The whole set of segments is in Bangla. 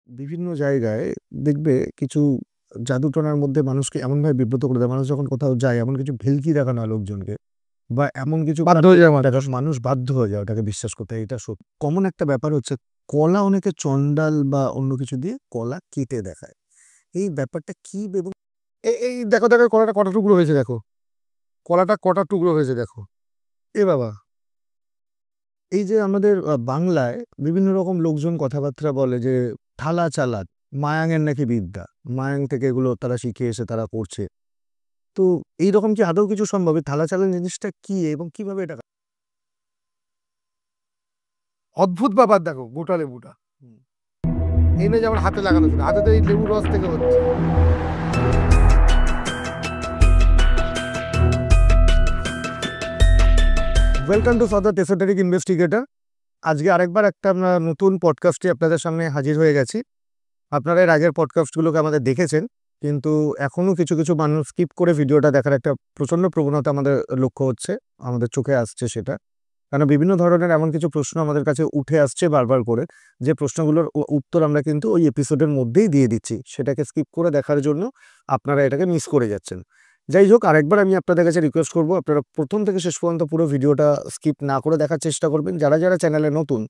বিভিন্ন জায়গায় দেখবে কিছু জাদুটনার মধ্যে মানুষকে এমনভাবে বিব্রত করে দেয়, মানুষ যখন কোথাও যায় এমন কিছু ভেলকি দেখানো হয় লোকজনকে, বা এমন কিছু বাধ্য হয়ে যায় মানুষ। মানুষ বাধ্য হয়ে যায় ওটাকে বিশ্বাস করতে। এটা সত্যি কমন একটা ব্যাপার হচ্ছে কলা অনেকে চণ্ডাল বা অন্য কিছু দিয়ে কলা কেটে দেখায়। এই ব্যাপারটা কি? এবং এই দেখো দেখো কলাটা কটা টুকরো হয়েছে, দেখো কলাটা কটা টুকরো হয়েছে, দেখো। এ বাবা, এই যে আমাদের বাংলায় বিভিন্ন রকম লোকজন কথাবার্তা বলে যে থালা চালাক, মায়াঙের নাকি বিদ্যা, মায়াং থেকে এগুলো তারা শিখে এসে তারা করছে। তো এইরকম কি আদৌ কিছু সম্ভব? এই থালা চালান জিনিসটা কি এবং কিভাবে এটা অদ্ভুত ব্যাপার। দেখো গোটা লেবুটা এনে যেমন হাতে লাগানো ছিল, হাতে তো এই লেবুর রস থেকে হচ্ছে। Welcome to father esoteric investigator. আজকে আরেকবার একটা আমরা নতুন পডকাস্টে আপনাদের সামনে হাজির হয়ে গেছি। আপনারা এর আগের পডকাস্টগুলোকে আমাদের দেখেছেন, কিন্তু এখনও কিছু কিছু মানুষ স্কিপ করে ভিডিওটা দেখার একটা প্রচণ্ড প্রবণতা আমাদের লক্ষ্য হচ্ছে, আমাদের চোখে আসছে সেটা। কারণ বিভিন্ন ধরনের এমন কিছু প্রশ্ন আমাদের কাছে উঠে আসছে বারবার করে, যে প্রশ্নগুলোর উত্তর আমরা কিন্তু ওই এপিসোডের মধ্যেই দিয়ে দিচ্ছি। সেটাকে স্কিপ করে দেখার জন্য আপনারা এটাকে মিস করে যাচ্ছেন। যাই হোক, আরেকবার আমি আপনাদের কাছে রিকোয়েস্ট করবো, আপনারা প্রথম থেকে শেষ পর্যন্ত পুরো ভিডিওটা স্কিপ না করে দেখার চেষ্টা করবেন। যারা যারা চ্যানেলে নতুন,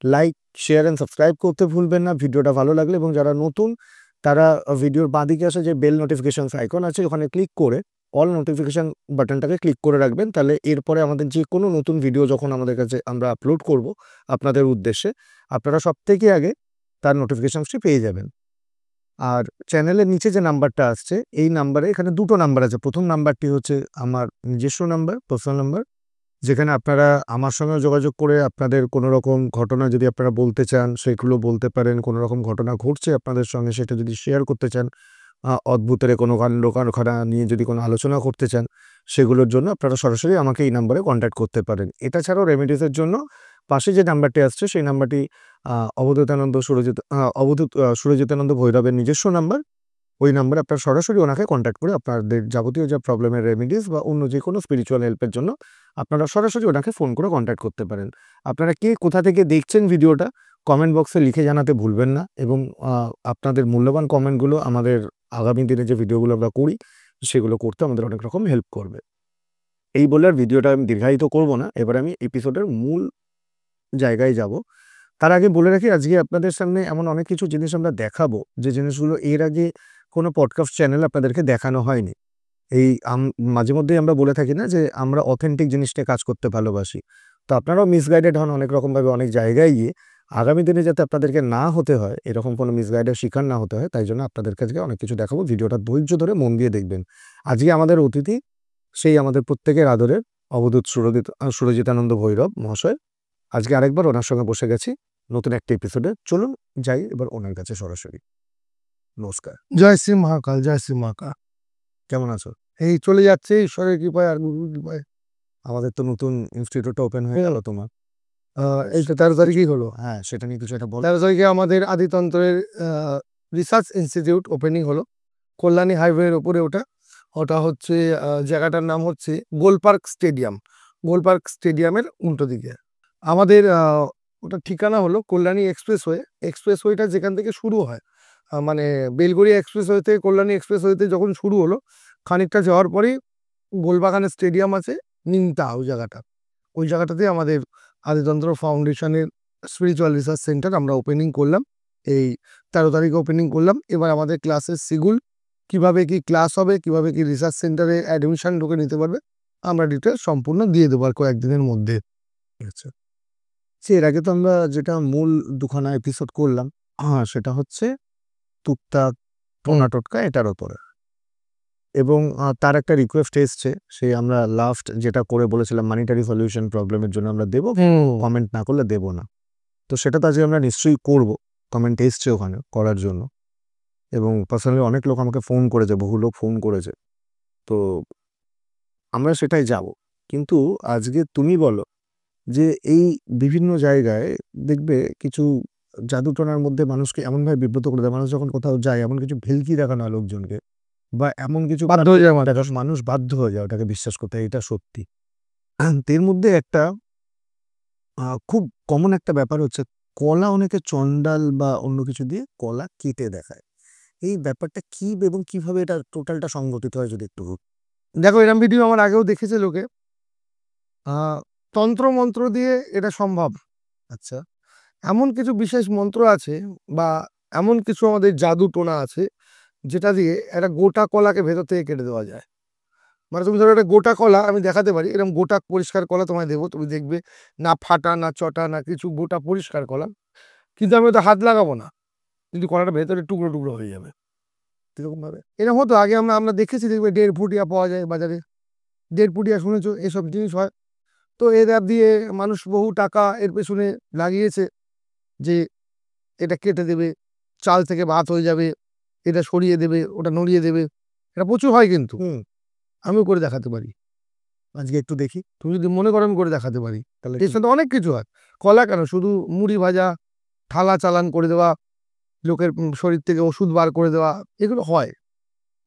লাইক, শেয়ার অ্যান্ড সাবস্ক্রাইব করতে ভুলবেন না ভিডিওটা ভালো লাগলে। এবং যারা নতুন তারা ভিডিওর বাঁদিকে আসে যে বেল নোটিফিকেশনস আইকন আছে, ওখানে ক্লিক করে অল নোটিফিকেশন বাটনটাকে ক্লিক করে রাখবেন। তাহলে এরপরে আমাদের যে কোনো নতুন ভিডিও যখন আমাদের কাছে আমরা আপলোড করব আপনাদের উদ্দেশ্যে, আপনারা সবথেকে আগে তার নোটিফিকেশনসটি পেয়ে যাবেন। আর চ্যানেলের নিচে যে নাম্বারটা আসছে, এই নাম্বারে, এখানে দুটো নাম্বার আছে। প্রথম নাম্বারটি হচ্ছে আমার নিজস্ব নাম্বার, পার্সোনাল নাম্বার, যেখানে আপনারা আমার সঙ্গে যোগাযোগ করে আপনাদের কোনো রকম ঘটনা যদি আপনারা বলতে চান সেগুলো বলতে পারেন। কোনো রকম ঘটনা ঘটছে আপনাদের সঙ্গে, সেটা যদি শেয়ার করতে চান, অদ্ভুতের কোনো কাণ্ড কারখানা নিয়ে যদি কোনো আলোচনা করতে চান, সেগুলোর জন্য আপনারা সরাসরি আমাকে এই নাম্বারে কন্ট্যাক্ট করতে পারেন। এটা ছাড়াও রেমিডিসের জন্য পাশে যে নাম্বারটি আসছে সেই নাম্বারটি অবধূত সুরজিতানন্দ ভৈরবের নিজস্ব নাম্বার। ওই নাম্বারে আপনারা সরাসরি ওনাকে কন্ট্যাক্ট করে আপনাদের যাবতীয় যা প্রবলেমের রেমিডিস বা অন্য যে কোনো স্পিরিচুয়াল হেল্পের জন্য আপনারা সরাসরি ওনাকে ফোন করে কন্ট্যাক্ট করতে পারেন। আপনারা কে কোথা থেকে দেখছেন ভিডিওটা কমেন্ট বক্সে লিখে জানাতে ভুলবেন না। এবং আপনাদের মূল্যবান কমেন্টগুলো আমাদের আগামী দিনে যে ভিডিওগুলো আমরা করি সেগুলো করতে আমাদের অনেক রকম হেল্প করবে। এই বলে আর ভিডিওটা আমি দীর্ঘায়িত করব না, এবার আমি এপিসোডের মূল জায়গায় যাব। তার আগে বলে রাখি, আজকে আপনাদের সামনে এমন অনেক কিছু জিনিস আমরা দেখাবো যে জিনিসগুলো এর আগে কোনো পডকাস্ট চ্যানেল আপনাদেরকে দেখানো হয়নি। এই মাঝে মধ্যেই আমরা বলে থাকি না যে আমরা অথেন্টিক জিনিস নিয়ে কাজ করতে ভালোবাসি। তো আপনারাও মিসগাইডেড হন অনেক রকমভাবে অনেক জায়গায় গিয়ে। আগামী দিনে যাতে আপনাদেরকে না হতে হয়, এরকম কোনো মিসগাইডের শিকার না হতে হয়, তাই জন্য আপনাদের কাছে অনেক কিছু দেখাবো। ভিডিওটা ধৈর্য ধরে মন দিয়ে দেখবেন। আজকে আমাদের অতিথি সেই আমাদের প্রত্যেকের আদরের অবধূত সুরজিতানন্দ ভৈরব মহাশয়। আজকে আরেকবার ওনার সঙ্গে বসে গেছি নতুন একটা এপিসোডে। চলুন যাই এবার ওনার কাছে সরাসরি। নমস্কার। জয় শ্রী মহাকাল, জয় শ্রী মহাকাল। কেমন আছো? এই চলে যাচ্ছে ঈশ্বরের কৃপায় আর গুরুর কৃপায়। আমাদের তো নতুন ইনস্টিটিউটটা ওপেন হয়ে গেল তোমার। এই তো 13 তারিখেই হলো। হ্যাঁ, সেটা নিয়ে কিছু একটা বলো। 13 তারিখে আমাদের আদিতন্ত্রের রিসার্চ ইনস্টিটিউট ওপেনিং হলো, কল্যাণী হাইওয়ের ওপরে। ওটা হচ্ছে জায়গাটার নাম হচ্ছে গোলপার্ক স্টেডিয়াম। গোলপার্ক স্টেডিয়ামের উল্টো দিকে আমাদের ওটা ঠিকানা হলো কল্যাণী এক্সপ্রেসওয়ে। এক্সপ্রেসওয়েটা যেখান থেকে শুরু হয়, মানে বেলগড়িয়া এক্সপ্রেসওয়ে থেকে কল্যাণী এক্সপ্রেসওয়েতে যখন শুরু হলো, খানিকটা যাওয়ার পরেই গোলবাগানের স্টেডিয়াম আছে, নিমতা ওই জায়গাটাতে আমাদের আদিতন্ত্র ফাউন্ডেশনের স্পিরিচুয়াল রিসার্চ সেন্টার আমরা ওপেনিং করলাম। এই 13 তারিখে ওপেনিং করলাম। এবার আমাদের ক্লাসের শিডিউল, কিভাবে কি ক্লাস হবে, কিভাবে কি রিসার্চ সেন্টারে অ্যাডমিশন ঢুকে নিতে পারবে, আমরা ডিটেলস সম্পূর্ণ দিয়ে দেবো আর কয়েকদিনের মধ্যে। আচ্ছা, এর আগে তো আমরা যেটা মূল দুখানা এপিসোড করলাম, হ্যাঁ, সেটা হচ্ছে টুকটাক টোনা টোটকা এটার ওপরে। এবং তার একটা রিকোয়েস্ট এসছে, সেই আমরা লাস্ট যেটা করে বলেছিলাম মানিটারি সলিউশন প্রবলেমের জন্য আমরা দেবো, কমেন্ট না করলে দেবো না। তো সেটা তো আজকে আমরা নিশ্চয়ই করব। কমেন্ট এসছে ওখানে করার জন্য, এবং পার্সোনালি অনেক লোক আমাকে ফোন করেছে, বহু লোক ফোন করেছে। তো আমরা সেটাই যাব। কিন্তু আজকে তুমি বলো যে এই বিভিন্ন জায়গায় দেখবে কিছু জাদুটনার মধ্যে মানুষকে এমনভাবে বিব্রত করে দেয়, মানুষ যখন কোথাও যায় এমন কিছু ভেলকি দেখানো হয় লোকজনকে, বা এমন কিছু বাধ্য হয়ে যায় মানুষ। মানুষ বাধ্য হয়ে যায় ওটাকে বিশ্বাস করতে। এটা সত্যি। এর মধ্যে একটা খুব কমন একটা ব্যাপার হচ্ছে কলা অনেকে চণ্ডাল বা অন্য কিছু দিয়ে কলা কেটে দেখায়, এই ব্যাপারটা কি এবং কিভাবে এটা টোটালটা সংগঠিত হয় যদি একটু দেখো এরকম ভিডিও আমার আগেও দেখেছে লোকে। তন্ত্র মন্ত্র দিয়ে এটা সম্ভব। আচ্ছা এমন কিছু বিশেষ মন্ত্র আছে বা এমন কিছু আমাদের জাদু টোনা আছে যেটা দিয়ে একটা গোটা কলাকে ভেতর থেকে কেটে দেওয়া যায়। মানে তুমি ধরো একটা গোটা কলা আমি দেখাতে পারি, এরকম গোটা পরিষ্কার কলা তোমায় দেবো, তুমি দেখবে না ফাটা না চটা না কিছু, গোটা পরিষ্কার কলা, কিন্তু আমি ওটা হাত লাগাবো না, কিন্তু কলাটা ভেতরে টুকরো টুকরো হয়ে যাবে। এরকম ভাবে এরকম হতো আগে, আমরা আমরা দেখেছি, দেখবে 1.5 ফুটিয়া পাওয়া যায় বাজারে, 1.5 ফুটিয়া শুনেছো এসব জিনিস হয়। তো এর অ্যাপ দিয়ে মানুষ বহু টাকা এর পেছনে লাগিয়েছে যে এটা কেটে দেবে, চাল থেকে ভাত হয়ে যাবে, এটা সরিয়ে দেবে, ওটা নড়িয়ে দেবে, এটা প্রচুর হয় কিন্তু। আমিও করে দেখাতে পারি, আজকে একটু দেখি। তুমি যদি মনে করো আমি করে দেখাতে পারি। তাহলে এর সাথে অনেক কিছু হয়, কলা কেন, শুধু মুড়ি ভাজা, থালা চালান করে দেওয়া, লোকের শরীর থেকে ওষুধ বার করে দেওয়া, এগুলো হয়।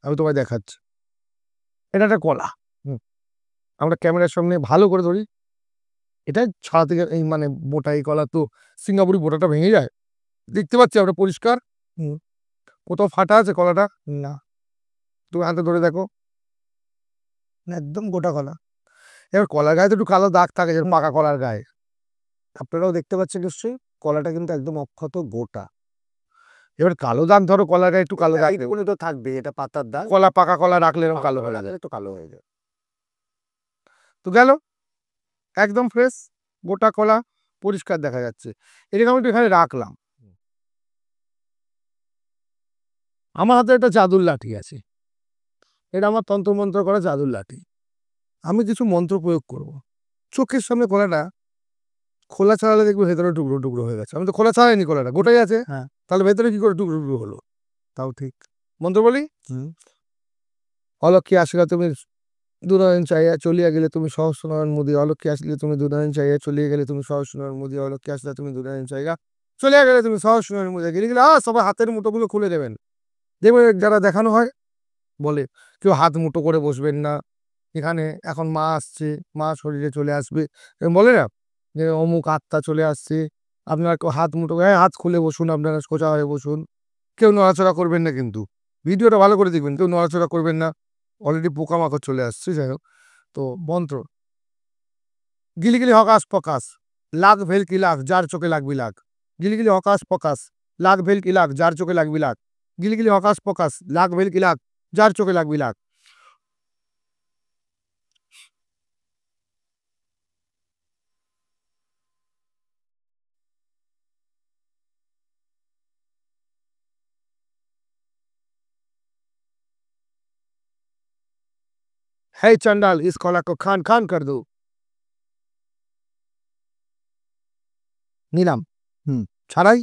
আমি তোমায় দেখাচ্ছি, এটা একটা কলা। আমরা ক্যামেরার সামনে ভালো করে ধরি, এটা ছাড়া থেকে এই মানে বোটা, এই কলা তো সিঙ্গাপুরি বোটাটা ভেঙে যায়, দেখতে পাচ্ছি আমরা পরিষ্কার। কোথাও ফাটা আছে কলাটা? না, তুমি হাতে ধরে দেখো, না, একদম গোটা কলা। এবার কলার গায়ে তো একটু কালো দাগ থাকে, যেমন পাকা কলার গায়ে। আপনারাও দেখতে পাচ্ছেন নিশ্চয়ই, কলাটা কিন্তু একদম অক্ষত গোটা। এবার কালো দাগ, ধরো কলার গায়ে একটু কালো দাগ, কোনো তো থাকবে, এটা পাতার দাগ, কলা পাকা কলা রাখলে এরকম কালো হয়ে যায়, একটু কালো হয়ে যায়। তো গেল একদম ফ্রেশ গোটা কলা, পরিষ্কার দেখা যাচ্ছে। এটাকে আমি একটু এখানে রাখলাম। আমার হাতে একটা জাদুর লাঠি আছে, এটা আমার তন্ত্রমন্ত্র করা জাদুর লাঠি। আমি কিছু মন্ত্র প্রয়োগ করব, চোখের সামনে কলাটা খোলা ছাড়ালে দেখবো ভেতরে টুকরো টুকরো হয়ে গেছে। আমি তো খোলা ছাড়াইনি, কলাটা গোটাই আছে, হ্যাঁ, তাহলে ভেতরে কি করে টুকরো টুকরো হলো? তাও ঠিক। মন্ত্র বলি, অলক্ষী আসিলা তুমি দুনয়ন চাইয়া চলিয়া গেলে তুমি সহস্র নয়ন মুদি, অলক্ষী আসলে তুমি দুনয়ন চাইয়া চলিয়া গেলে তুমি সহস্র নয়ন মুদি, অলক্ষী আসলে তুমি দুনয়ন চাইয়া চলিয়া গেলে তুমি সহস্র নয়ন মুদি। গেলে গেলে সবাই হাতের মুঠোগুলো খুলে দেবেন। দেখবেন যারা দেখানো হয় বলে কেউ হাত মুঠো করে বসবেন না, এখানে এখন মা আসছে, মা শরীরে চলে আসবে, এরকম বলে না যে অমুক আত্মা চলে আসছে, আপনারা কেউ হাত মুঠো করে, হাত খুলে বসুন, আপনারা সোজা হয়ে বসুন, কেউ নড়াচড়া করবেন না, কিন্তু ভিডিওটা ভালো করে দেখবেন, কেউ নড়াচড়া করবেন না, অলরেডি পোকামাকড় চলে আসছে। যাই হোক, তো মন্ত্র, গিলিগিলি হকাশ পকাশ লাখ ভেলকি লাখ, যার চোখে লাগবি লাখ, গিলিগিলি হকাশ পকাশ লাখ ভেলকি লাখ, যার চোখে লাগবি লাখ, গিলিগিলি হকাশ পকাশ লাখ ভেলকি লাখ, যার চোখে লাগবি লাখ। है चंडाल, इस कला को खान खान कर दो। নিলাম, ছাড়াই,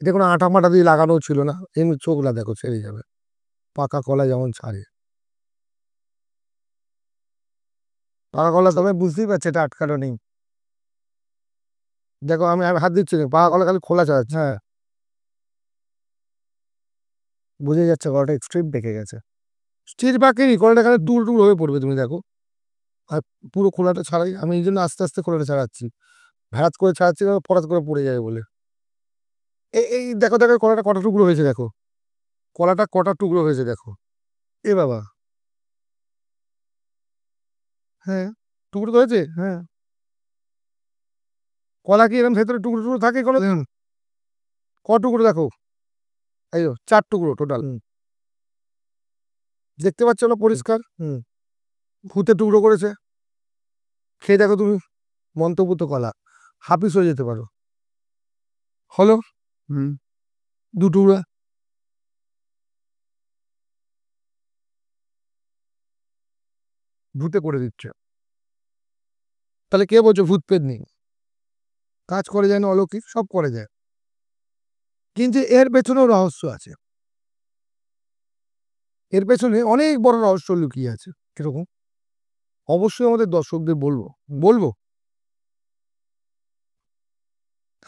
এটা কোনো আটা মাটা দিয়ে লাগানো ছিল না, এমনি চোখলা দেখো ছেড়ে যাবে, পাকা কলা যেমন ছাড়ে। পাকা কলা তবে বুঝতেই পারছি এটা আটকানো নেই। দেখো, আমি আমি হাত দিচ্ছি না, পাকা কলা খালি খোলা ছাড়াচ্ছে। হ্যাঁ, বুঝে যাচ্ছে কলাটা এক্সট্রিম পেকে গেছে। স্টিচ বাকি কলাটা খালি টুকরো টুকরো হয়ে পড়বে, তুমি দেখো। আর পুরো খোলাটা ছাড়াই, আমি এই জন্য আস্তে আস্তে খোলাটা ছাড়াচ্ছি, ভ্যারাত করে ছাড়াচ্ছি, পরাত করে পড়ে যাবে বলে। এই এই দেখো দেখো কলাটা কটা টুকরো হয়েছে, দেখো কলাটা কটা টুকরো হয়েছে দেখো। এ বাবা, হ্যাঁ, টুকরো তো হয়েছে। হ্যাঁ, কলা কি এরকম ভেতরে টুকরো টুকরো থাকে কোনো দিন? ক টুকরো দেখো, এই 4 টুকরো টোটাল, দেখতে পাচ্ছ না পরিষ্কার? ভূতে টুকরো করেছে। খেয়ে দেখো তুমি, মন্ত্রপুত কলা, হাফিস হয়ে যেতে পারো। হলো 2 টুকরা। ভূতে করে দিচ্ছে, তাহলে কে বলছো ভূত পেট নেই? কাজ করে যায় না অলৌকিক, সব করে যায়, কিন্তু এর পেছনেও রহস্য আছে, এর পেছনে অনেক বড় রহস্য লুকিয়ে আছে। কিরকম? অবশ্যই আমাদের দর্শকদের বলবো বলবো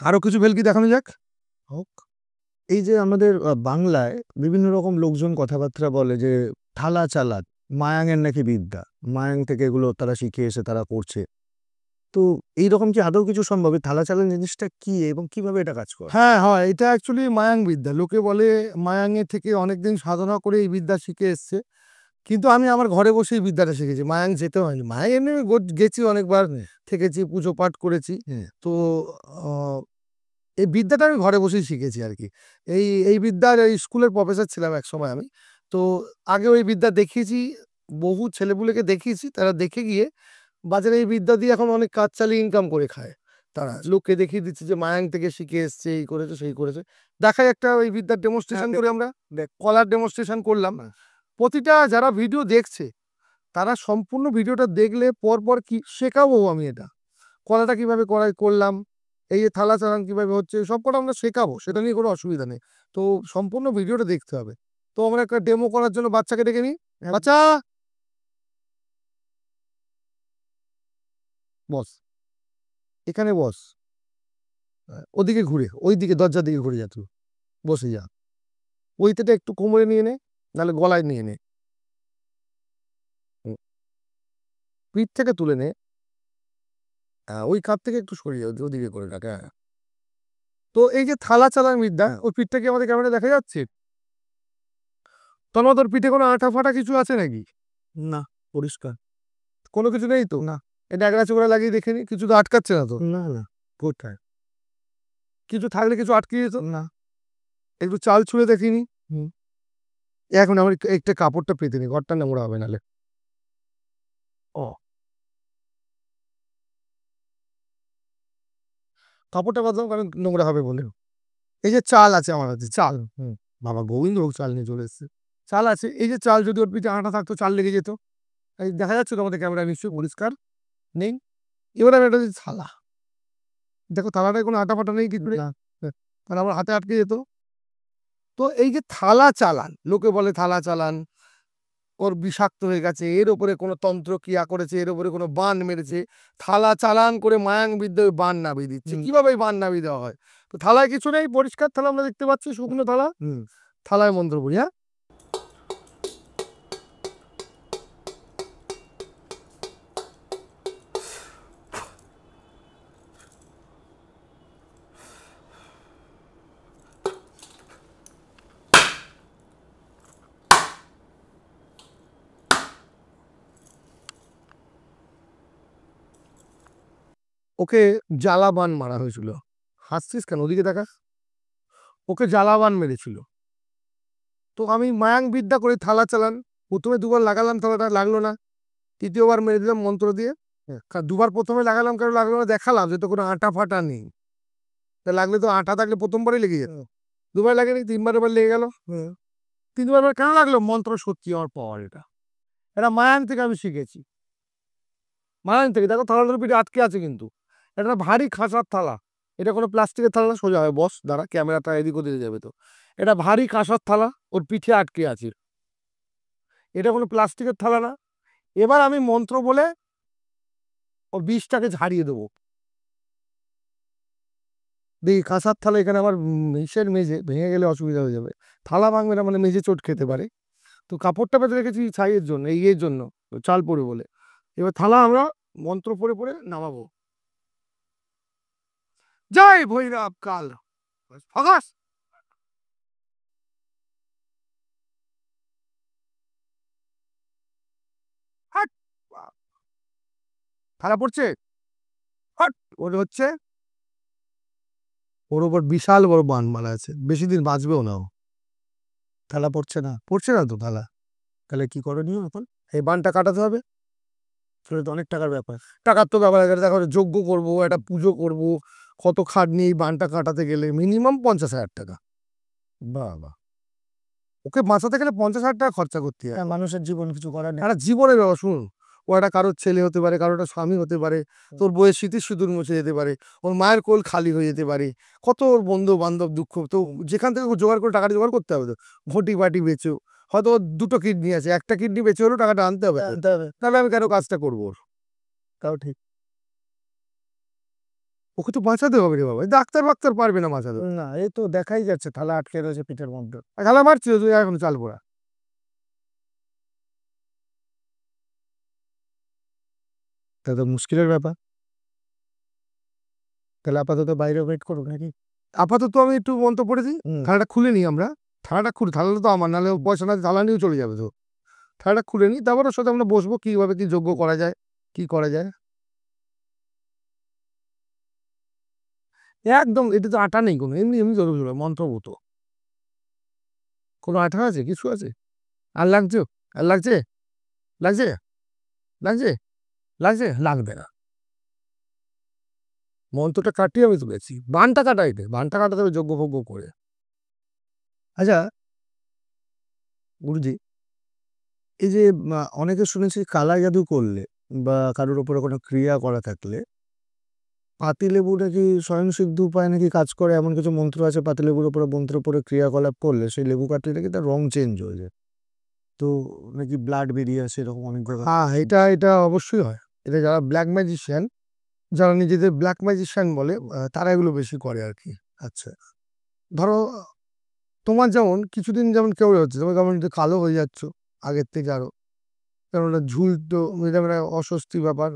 আরো কিছু ভেলকি দেখানো যাক। হোক। এই যে আমাদের বাংলায় বিভিন্ন রকম লোকজন কথাবার্তা বলে যে থালা চালাক, মায়াঙের নাকি বিদ্যা, মায়াং থেকে এগুলো তারা শিখে এসে তারা করছে। তো এইরকম কি আদৌ কিছু সম্ভব? এই থালা চালান জিনিসটা কি এবং কিভাবে এটা কাজ করে? হ্যাঁ, হয়। এটা অ্যাকচুয়ালি মায়াং বিদ্যা। লোকে বলে মায়াংয়ে থেকে অনেকদিন সাধনা করে এই বিদ্যা শিখে এসছে। কিন্তু আমি আমার ঘরে বসেই বিদ্যাটা শিখেছি। মায়াং যেতে হয়নি। মায়াং এমনি গেছি অনেকবার, থেকেছি, পুজো পাঠ করেছি। তো অ এই বিদ্যাটা আমি ঘরে বসেই শিখেছি আরকি। এই বিদ্যার এই স্কুলের প্রফেসর ছিলাম একসময় আমি। তো আগে ওই বিদ্যা দেখিয়েছি, বহু ছেলেপুলেকে দেখিয়েছি। তারা দেখে গিয়ে বাজারে এই বিদ্যা দিয়ে এখন অনেক কাজ চালিয়ে ইনকাম করে খায় তারা। লোককে দেখিয়ে দিচ্ছে যে মায়াং থেকে শিখে এসছে, এই করেছে, সেই করেছে। দেখাই একটা ওই বিদ্যার ডেমনস্ট্রেশন করি আমরা। কলার ডেমনস্ট্রেশন করলাম। প্রতিটা যারা ভিডিও দেখছে, তারা সম্পূর্ণ ভিডিওটা দেখলে পরপর কি শেখাবো আমি এটা। কলাটা কিভাবে করলাম, এই যে থালা চালান কিভাবে হচ্ছে, সবকটা আমরা শেখাবো। সেটা নিয়ে কোনো অসুবিধা নেই। তো সম্পূর্ণ ভিডিওটা দেখতে হবে। তো আমরা একটা ডেমো করার জন্য বাচ্চাকে ডেকে নিই। বাচ্চা বস, এখানে বস। ওদিকে ঘুরে, ওইদিকে দরজার দিকে ঘুরে যা তুই। বসে যা। ওইটাটা একটু কোমরে নিয়ে নে, নাহলে গলায় নিয়ে নে। হুম, পিঠ থেকে তুলে নে। ওই কাপ থেকে একটু সরিয়ে ওদিকে করে রাখ। হ্যাঁ। তো এই যে থালা চালান বিদ্যা, ওই পিঠটা কি আমাদের ক্যামেরায় দেখা যাচ্ছে? তন্ময়, তোর পিঠে কোনো আঠা ফাটা কিছু আছে নাকি? না, পরিষ্কার। কোনো কিছু নেই তো? না। এটা একড়া চোখড়া লাগিয়ে দেখে নি, কিছু তো আটকাচ্ছে না তো? না, না। কোথায়? কিছু থাকলে কিছু আটকে যেত? না। একটু চাল ছুঁড়ে দেখিনি। হুম। এখন আমার একটা কাপড়টা পেতে নি, ঘরটা নোংরা হবে নাহলে। ও। কাপড়টা বাঁধলাম কারণ নোংরা হবে বলে। এই যে চাল আছে আমার হাতে, চাল। বাবা গোবিন্দভোগ চাল নিয়ে চলে এসছে। চাল আছে, এই যে চাল, যদি ওর পিঠে আটা থাকতো চাল লেগে যেত। এই দেখা যাচ্ছে তো আমাদের ক্যামেরায় নিশ্চয়ই পরিষ্কার? নেই। এবার আমি এটা দিচ্ছি থালা। দেখো থালাটায় কোনো আটা ফাটা নেই কিছু নেই। না। তাহলে আমার হাতে আটকে যেত। তো এই যে থালা চালান, লোকে বলে থালা চালান ওর বিষাক্ত হয়ে গেছে, এর ওপরে কোনো তন্ত্র ক্রিয়া করেছে, এর ওপরে কোনো বান মেরেছে। থালা চালান করে মায়াং বিদ্যায় বান নামিয়ে দিচ্ছে। কিভাবে এই বান নামিয়ে দেওয়া হয়? তো থালায় কিছু নেই, পরিষ্কার থালা আমরা দেখতে পাচ্ছি, শুকনো থালা। থালায় মন্ত্র পড়ি। হ্যাঁ, ওকে জ্বালা বান মারা হয়েছিল। হাসছিস কেন? ওদিকে দেখা। ওকে জ্বালা বান মেরেছিল। তো আমি মায়াং বিদ্যা করে থালা চালান, প্রথমে দুবার লাগালাম, থালাটা লাগলো না। তৃতীয়বার মেরে দিলাম মন্ত্র দিয়ে। দুবার প্রথমে লাগালাম, কেন লাগলো না দেখালাম যে তো কোনো আটা ফাটা নেই। তা লাগলে তো আটা থাকলে প্রথমবারই লেগে যেত। দুবার লাগেনি, তিনবার এবার লেগে গেল। তিনবার কেন লাগলো? মন্ত্র সত্যি আমার পাওয়ার এটা। এটা মায়াং থেকে আমি শিখেছি। মায়াং থেকে। দেখো থালাটার পিঠে আটকে আছে কিন্তু। এটা ভারী খাসার থালা। এটা কোনো প্লাস্টিকের থালা না, সোজা হয় বস, দাঁড়া ক্যামেরাটা এদিক ওদিকে যাবে তো। এটা ভারী কাঁসার থালা, ওর পিঠে আটকে আছে। এটা কোনো প্লাস্টিকের থালা না। এবার আমি মন্ত্র বলে ওর বিষটাকে ঝাড়িয়ে দেবো। দেখি কাঁসার থালা এখানে আমার ইসের মেঝে ভেঙে গেলে অসুবিধা হয়ে যাবে। থালা ভাঙবে না, মানে মেঝে চোট খেতে পারে। তো কাপড়টা পেতে রেখেছি ছাইয়ের জন্য, এর জন্য, চাল পরে বলে। এবার থালা আমরা মন্ত্র পড়ে পড়ে নামাবো। জয় ভৈরব কাল ফাঁকাস। হাট! থালা পড়ছে। হাট! ওর হচ্ছে, ওর ওপর বিশাল বড় বান মারা আছে, বেশি দিন বাঁচবেও না ও। থালা পড়ছে না। পড়ছে না তো থালা। তাহলে কি করণীয় এখন? এই বানটা কাটাতে হবে। সেটা তো অনেক টাকার ব্যাপার। টাকার তো ব্যাপার আছে, দেখো যজ্ঞ করবো, একটা পুজো করবো, কত খাটনি এই বানটা কাটাতে গেলে মিনিমাম 50,000 টাকা। বাবা! ওকে বাঁচাতে গেলে 50,000 টাকা খরচা করতে হয়। হ্যাঁ, মানুষের জীবন কিছু করার নেই। একটা জীবনের ব্যাপার, শুনুন। ও একটা কারোর ছেলে হতে পারে, কারোর একটা স্বামী হতে পারে, তোর বইয়ের স্মৃতির সিঁদুর মুছে যেতে পারে, ওর মায়ের কোল খালি হয়ে যেতে পারে, কত ওর বন্ধু বান্ধব দুঃখ। তো যেখান থেকে ও জোগাড় করে টাকাটা জোগাড় করতে হবে তো। ঘটি বাটি বেচো, হয়তো ওর দুটো কিডনি আছে, একটা কিডনি বেচে হলেও টাকাটা আনতে হবে তো। আনতে হবে। তাহলে আমি কেন কাজটা করবো ওর? তাও ঠিক। ওকে তো বাঁচাতে হবে রে বাবা, ডাক্তার বাক্তার পারবে না বাঁচাতে। না, এই তো দেখাই যাচ্ছে থালা আটকে রয়েছে পিঠের মধ্যে। খেলা মারছিল তুই এখন চাল পোড়া। তা তো মুশকিলের ব্যাপার। তাহলে আপাতত বাইরে ওয়েট করো নাকি? আপাতত আমি একটু মন্ত্র পড়ে দিই, থালাটা খুলে নিই আমরা, থালাটা খুলে, থালা তো আমার, নাহলে পয়সা না থালা নিয়েও চলে যাবে তো, থালাটা খুলে নিই, তারপর ওর সাথে আমরা বসবো কিভাবে কি যোগ্য করা যায়, কি করা যায়। একদম এটা তো আটা নেই কোনো, এমনি এমনি জোরে জোরে মন্ত্রভূত। কোনো আঠা আছে, কিছু আছে? আর লাগছে? আর লাগছে? লাগছে? লাগছে? লাগছে? লাগবে না। মন্ত্রটা কাটিয়ে আমি তুলেছি, বানটা কাটাইতে, বানটা কাটাতে হবে যজ্ঞ ভোগ্য করে। আচ্ছা গুরুজি, এই যে অনেকে শুনেছি কালা জাদু করলে বা কারোর উপরে কোনো ক্রিয়া করা থাকলে পাতিলেবু নাকি স্বয়ংসিদ্ধ উপায় নাকি কাজ করে, এমন কিছু মন্ত্র আছে পাতিলেবুর উপরে, মন্ত্রের উপরে ক্রিয়াকলাপ করলে সেই লেবু কাটলে নাকি তার রং চেঞ্জ হয়ে যায়, তো নাকি ব্লাড বেরিয়ে আসে, এরকম অনেক জায়গায়। হ্যাঁ, এটা এটা অবশ্যই হয়। এটা যারা ব্ল্যাক ম্যাজিশিয়ান, যারা নিজেদের ব্ল্যাক ম্যাজিশিয়ান বলে, তারা এগুলো বেশি করে আর কি। আচ্ছা, ধরো তোমার যেমন কিছুদিন যেমন কেউ হচ্ছে, তোমার যেমন একটু কালো হয়ে যাচ্ছ আগের থেকে আরো, কেমন একটা ঝুলতো, এটা মানে অস্বস্তি ব্যাপার।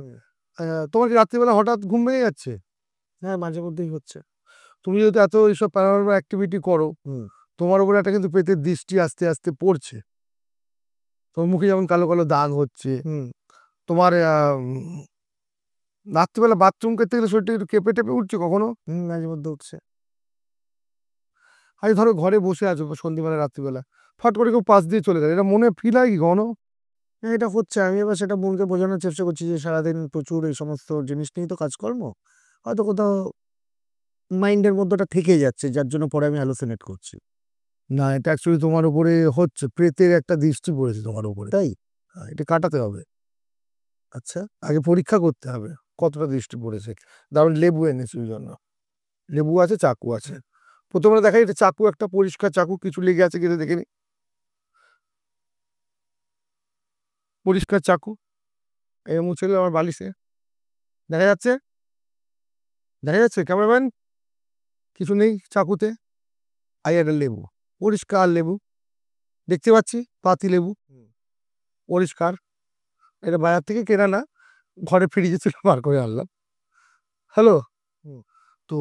তোমার কি রাত্রিবেলা হঠাৎ ঘুম ভেঙে যাচ্ছে? হ্যাঁ, মাঝে মধ্যেই হচ্ছে। তুমি যেহেতু এত এইসব প্যারানর্মাল অ্যাক্টিভিটি করো, তোমার উপরে একটা কিন্তু প্রেতের দৃষ্টি আস্তে আস্তে পড়ছে। তোমার মুখে যেমন কালো কালো দাগ হচ্ছে, তোমার রাত্রিবেলা বাথরুম করতে গেলে শরীরটা একটু কেঁপে টেপে উঠছে কখনো? মাঝে মধ্যে উঠছে। আজ ধরো ঘরে বসে আছো সন্ধ্যেবেলা রাত্রিবেলা, ফট করে কেউ পাশ দিয়ে চলে গেল, এটা মনে ফিল হয় কি কখনো? হ্যাঁ, এটা হচ্ছে। আমি এবার সেটা মনকে বোঝানোর চেষ্টা করছি যে সারাদিন প্রচুর এই সমস্ত জিনিস নিয়েই তো কাজকর্ম, হয়তো কোথাও মাইন্ডের মধ্যে ওটা থেকে যাচ্ছে, যার জন্য পরে আমি হ্যালুসিনেট করছি। না, এটা অ্যাকচুয়ালি তোমার উপরে হচ্ছে, প্রেতের একটা দৃষ্টি পড়েছে তোমার উপরে, তাই এটা কাটাতে হবে। আচ্ছা, আগে পরীক্ষা করতে হবে কতটা দৃষ্টি পড়েছে। ধরুন লেবু এনেছি ওই জন্য, লেবু আছে, চাকু আছে। প্রথমে দেখা এটা চাকু, একটা পরিষ্কার চাকু, কিছু লেগে আছে কিনা দেখে নি। পরিষ্কার চাকু, এই মুছে আমার বালিশে দেখা যাচ্ছে, দেখা যাচ্ছে ক্যামেরাম্যান, কিছু নেই চাকুতে। আর একটা লেবু, পরিষ্কার লেবু দেখতে পাচ্ছি, পাতি লেবু পরিষ্কার, এটা বাজার থেকে কেনা না, ঘরে ফ্রিজে ছিল বার করে আনলাম। হ্যালো, তো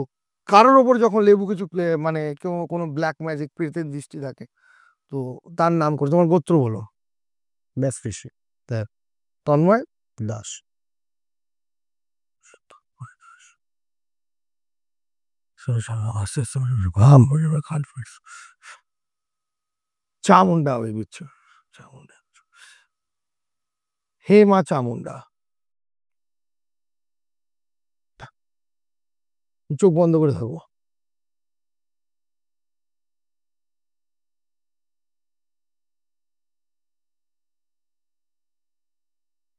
কারোর ওপর যখন লেবু কিছু মানে কেউ কোনো ব্ল্যাক ম্যাজিক প্রেতের দৃষ্টি থাকে, তো তার নাম করে, তোমার গোত্র বলো। ব্যাস ফিসি, তন্ময় দাস। চামুন্ডা ওই বুঝছো, চামুন্ডা, হে মা চামুন্ডা। চোখ বন্ধ করে থাকবো।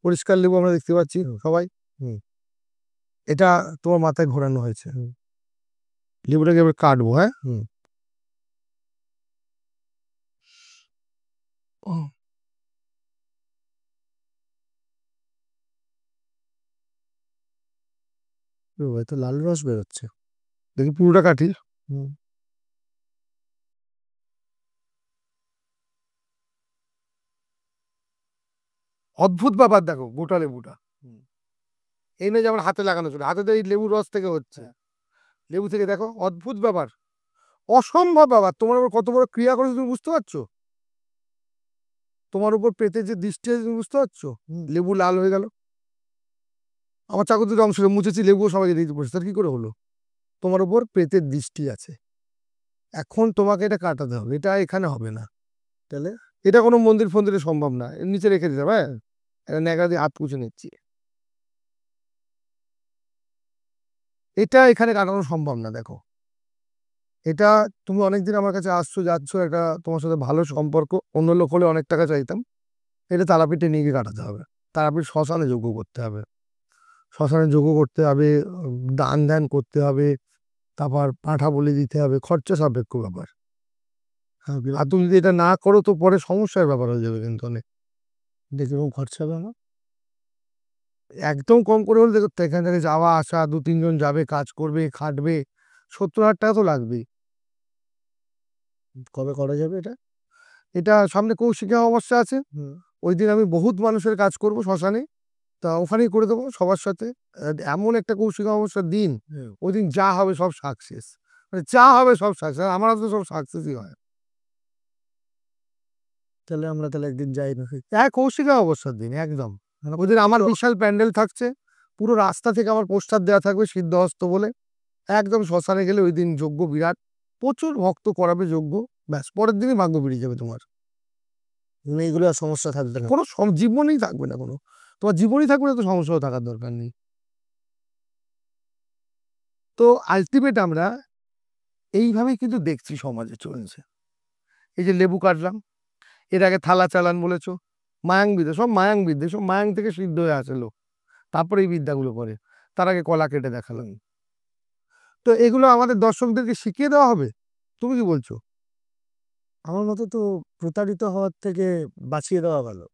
পরিষ্কার লেবু আমরা দেখতে পাচ্ছি সবাই। এটা তোমার মাথায় ঘোরানো হয়েছে। লেবুটাকে এবার কাটবো। হ্যাঁ, তো লাল রস বেরোচ্ছে, দেখি পুরোটা কাটি। অদ্ভুত ব্যাপার দেখো, গোটা লেবুটা এই নয় যেমন হাতে লাগানো ছিল, হাতে তো এই লেবুর রস থেকে হচ্ছে, লেবু থেকে দেখো, অদ্ভুত ব্যাপার, অসম্ভব ব্যাপার। তোমার উপর কত বড় ক্রিয়া করেছে তুমি বুঝতে পারছো? তোমার উপর পেতে যে দৃষ্টি আছে তুমি বুঝতে পারছো? লেবু লাল হয়ে গেল, আমার চাকু দুটো অংশ মুছেছি, লেবু সবাইকে দিতে পড়ছে, তার কি করে হলো? তোমার উপর প্রেতের দৃষ্টি আছে, এখন তোমাকে এটা কাটাতে হবে, এটা এখানে হবে না। তাহলে এটা কোনো মন্দির ফন্দিরে সম্ভব না, এর নিচে রেখে দিতে হবে। হ্যাঁ, এটা ন্যাকড়া দিয়ে হাত পুছে নিচ্ছি, এটা এখানে কাটানো সম্ভব না। দেখো, এটা তুমি অনেকদিন আমার কাছে আসছো যাচ্ছ, একটা তোমার সাথে ভালো সম্পর্ক, অন্য লোক হলে অনেক টাকা চাইতাম, এটা তারাপীঠে নিয়ে গিয়ে কাটাতে হবে। তারাপীঠ শ্মশানে যজ্ঞ করতে হবে, শ্মশানে যজ্ঞ করতে হবে, দান ধ্যান করতে হবে, তারপর পাঁঠা বলি দিতে হবে, খরচা সাপেক্ষ ব্যাপার। আর তুমি যদি এটা না করো তো পরে সমস্যার ব্যাপার হয়ে যাবে কিন্তু অনেক। দেখুন খরচা হবে না, একদম কম করে হলে দেখো, এখান থেকে যাওয়া আসা, 2-3 জন যাবে, কাজ করবে, খাটবে, 70,000 টাকা তো লাগবেই। কবে করা যাবে এটা? এটা সামনে কৌশিকী অমাবস্যা আছে, ওই দিন আমি বহুত মানুষের কাজ করব শ্মশানে, তা ওখানেই করে দেবো সবার সাথে। এমন একটা কৌশিক অমাবস্যার দিন, ওই দিন যা হবে সব সাকসেস, মানে যা হবে সব সাকসেস, আমার তো সব সাকসেসই হয়। তাহলে আমরা তাহলে একদিন যাই না? কৌশিক অমাবস্যার দিন একদম। ওই দিন আমার বিশাল প্যান্ডেল থাকছে, পুরো রাস্তা থেকে আমার পোস্টার দেওয়া থাকবে সিদ্ধহস্ত বলে। একদম শ্মশানে গেলে ওই দিন যজ্ঞ বিরাট, প্রচুর ভক্ত করাবে যজ্ঞ, ব্যাস পরের দিনই ভাগ্য বেরিয়ে যাবে তোমার। মানে এগুলো আর সমস্যা থাকবে না? কোনো জীবনই থাকবে না, কোনো তোমার জীবনই থাকবে না, তো সমস্যাও থাকার দরকার নেই। তো আলটিমেট আমরা এইভাবেই কিন্তু দেখছি সমাজে চলছে। এই যে লেবু কাটলাম, এর আগে থালা চালান বলেছো, মায়াং বিদ্যা, সব মায়াং বিদ্যা, সব মায়াং থেকে সিদ্ধ হয়ে আসে লোক, তারপরে এই বিদ্যাগুলো করে। তার আগে কলা কেটে দেখালাম। তো এগুলো আমাদের দর্শকদেরকে শিখিয়ে দেওয়া হবে, তুমি কি বলছো? আমার মতে তো প্রতারিত হওয়ার থেকে বাঁচিয়ে দেওয়া ভালো।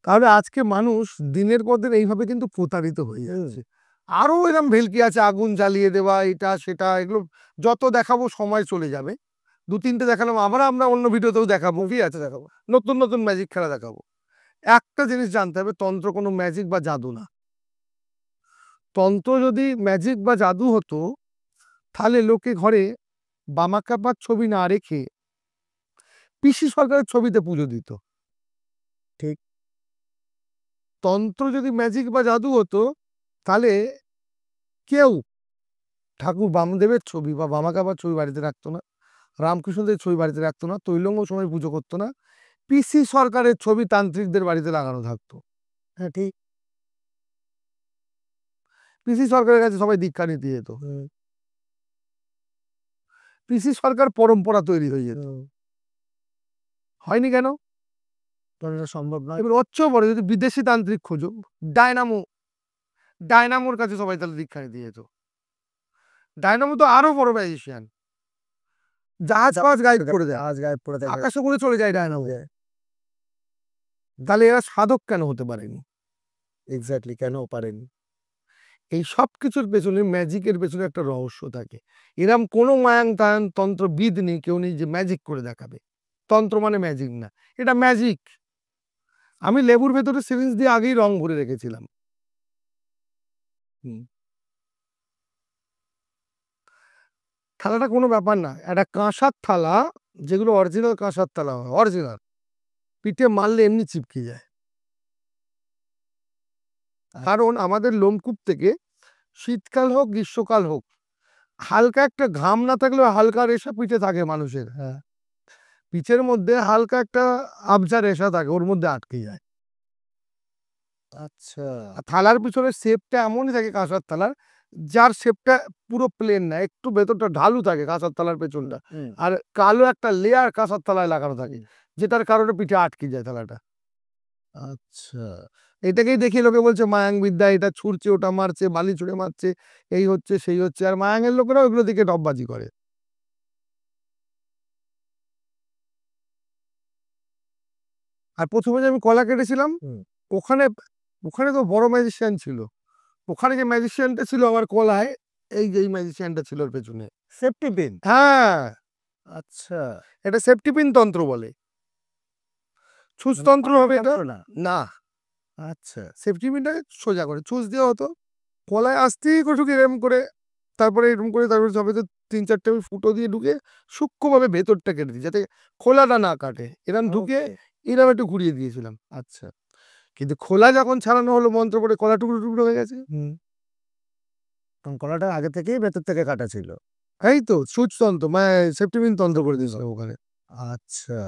তাহলে আজকে মানুষ দিনের পর দিন এইভাবে কিন্তু প্রতারিত হয়ে যাচ্ছে। আরো এরকম ভেলকি আছে, আগুন জ্বালিয়ে দেওয়া, এটা সেটা, এগুলো যত দেখাবো সময় চলে যাবে। 2-3টে দেখালাম, আবার আমরা অন্য ভিডিওতেও দেখাবো, কি আছে দেখাবো, নতুন নতুন ম্যাজিক খেলা দেখাবো। একটা জিনিস জানতে হবে, তন্ত্র কোনো ম্যাজিক বা জাদু না। তন্ত্র যদি ম্যাজিক বা জাদু হতো, তাহলে লোকে ঘরে বামাক্ষ্যাপার ছবি না রেখে পিসি সরকারের ছবিতে পুজো দিত। ঠিক। তন্ত্র যদি ম্যাজিক বা জাদু হতো, তাহলে কেউ ঠাকুর বামদেবের ছবি বা বামাক্ষ্যাপার ছবি বাড়িতে রাখতো না, রামকৃষ্ণদেবের ছবি বাড়িতে রাখতো না, তৈলঙ্গ সময় পুজো করতো না, পিসি সরকারের ছবি তান্ত্রিকদের বাড়িতে লাগানো থাকতো। হ্যাঁ, ঠিক। পিসি সরকারের কাছে সবাই দীক্ষা নিতে যেত, পিসি সরকার পরম্পরা তৈরি হয়ে যেত। হয়নি কেন? কারণ এটা সম্ভব নয়। এবার হচ্ছেও বড়, যদি বিদেশি তান্ত্রিক খোঁজো, ডায়নামো, ডায়নামোর কাছে সবাই তাহলে দীক্ষা নিতে যেত। ডায়নামো তো আরো বড় ম্যাজিশিয়ান, জাহাজ ফাহাজ গায়েব করে দেয়, আজ গায়েব করে দেয়। আকাশে করে চলে যায় ডায়নামো। তাহলে এরা সাধক কেন হতে পারেনি? এক্স্যাক্টলি, কেন পারেনি? এই সব কিছুর পেছনে, ম্যাজিকের পেছনে একটা রহস্য থাকে। এরম কোনো মায়াং তায়াং তন্ত্রবিদ নেই, কেউ নেই যে ম্যাজিক করে দেখাবে। তন্ত্র মানে ম্যাজিক না, এটা ম্যাজিক। আমি লেবুর ভেতরে সিরিঞ্জ দিয়ে আগেই রং ভরে রেখেছিলাম। থালাটা কোনো ব্যাপার না, একটা কাঁসার থালা, যেগুলো অরিজিনাল কাঁসার থালা হয়, অরিজিনাল, পিঠে মারলে এমনি চিপকে যায়। কারণ আমাদের লোমকূপ থেকে শীতকাল হোক গ্রীষ্মকাল হোক, হালকা একটা ঘাম না থাকলেও হালকা রেশা পিঠে থাকে মানুষের। হ্যাঁ, পিঠের মধ্যে হালকা একটা আবজা রেশা থাকে, ওর মধ্যে আটকে যায়। আচ্ছা। আর থালার পিছনে শেপটা এমনই থাকে কাঁসার থালার, যার শেপটা পুরো প্লেন না, একটু ভেতরটা ঢালু থাকে কাঁসার থালার পেছনটা, আর কালো একটা লেয়ার কাঁসার থালায় লাগানো থাকে, যেটার কারণে পিঠে আটকে যায় থালাটা। আচ্ছা। এটাকেই দেখে লোকে বলছে মায়াং বিদ্যা, এটা ছুঁড়ছে, ওটা মারছে, বালি ছুঁড়ে মারছে, এই হচ্ছে সেই হচ্ছে, আর মায়াংয়ের লোকেরা ওইগুলো দিকে ডববাজি করে। আর প্রথমে যে আমি কলা কেটেছিলাম, ওখানে ওখানে তো বড় ম্যাজিশিয়ান ছিল, ওখানে যে ম্যাজিশিয়ানটা ছিল আমার কলায়, এই যে এই ম্যাজিশিয়ানটা ছিল ওর পেছনে। Safety pin? হ্যাঁ, আচ্ছা। এটা সেফটি পিন তন্ত্র বলে। ছুঁচতন্ত্র হবে এটা না? না, আচ্ছা। সেফটি পিনটা সোজা করে ছুঁচ দেওয়া হতো, কলায় আসতেই কটুক এরম করে, তারপরে এরকম করে, তারপরে সবে তো 3-4টে ফুটো দিয়ে ঢুকে সূক্ষ্মভাবে ভেতরটা কেটে দিই, যাতে খোলাটা না কাটে, এরম ঢুকে এরম একটু ঘুরিয়ে দিয়েছিলাম। আচ্ছা। কিন্তু খোলা যখন ছাড়ানো হলো মন্ত্র পড়ে, কলা টুকরো টুকরো হয়ে গেছে। কারণ কলাটা আগে থেকেই ভেতর থেকে কাটা ছিল। এই তো সূচতন্ত্র, মানে সেফটি পিন তন্ত্র করে দিয়েছিলাম ওখানে। আচ্ছা।